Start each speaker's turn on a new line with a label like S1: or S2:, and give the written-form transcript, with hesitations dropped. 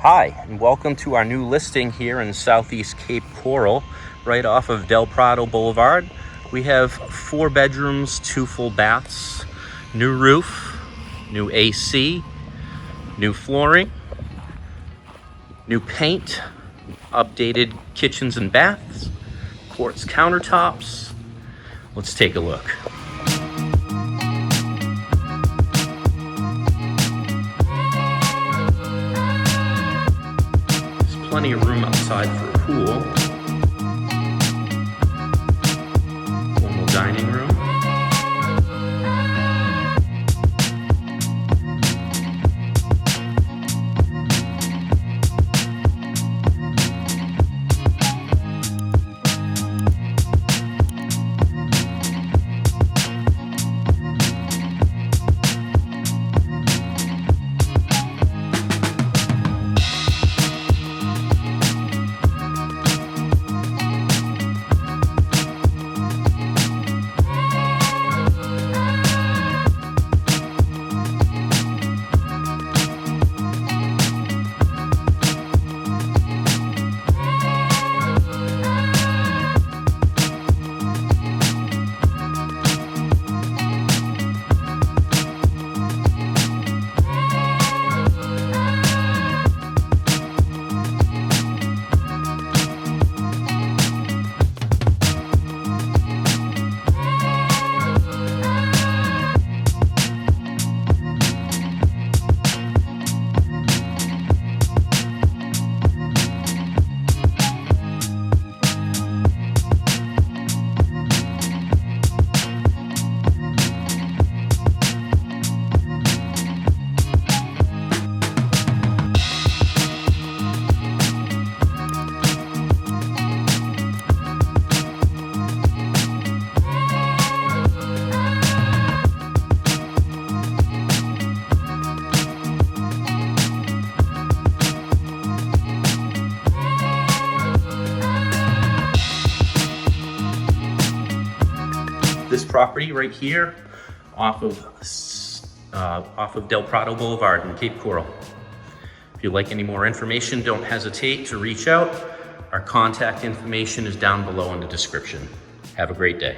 S1: Hi, and welcome to our new listing here in Southeast Cape Coral, right off of Del Prado Boulevard. We have 4 bedrooms, 2 full baths, new roof, new AC, new flooring, new paint, updated kitchens and baths, quartz countertops. Let's take a look. Plenty of room outside for a pool. Formal dining room. This property right here off of Del Prado Boulevard in Cape Coral. If you'd like any more information, don't hesitate to reach out. Our contact information is down below in the description. Have a great day.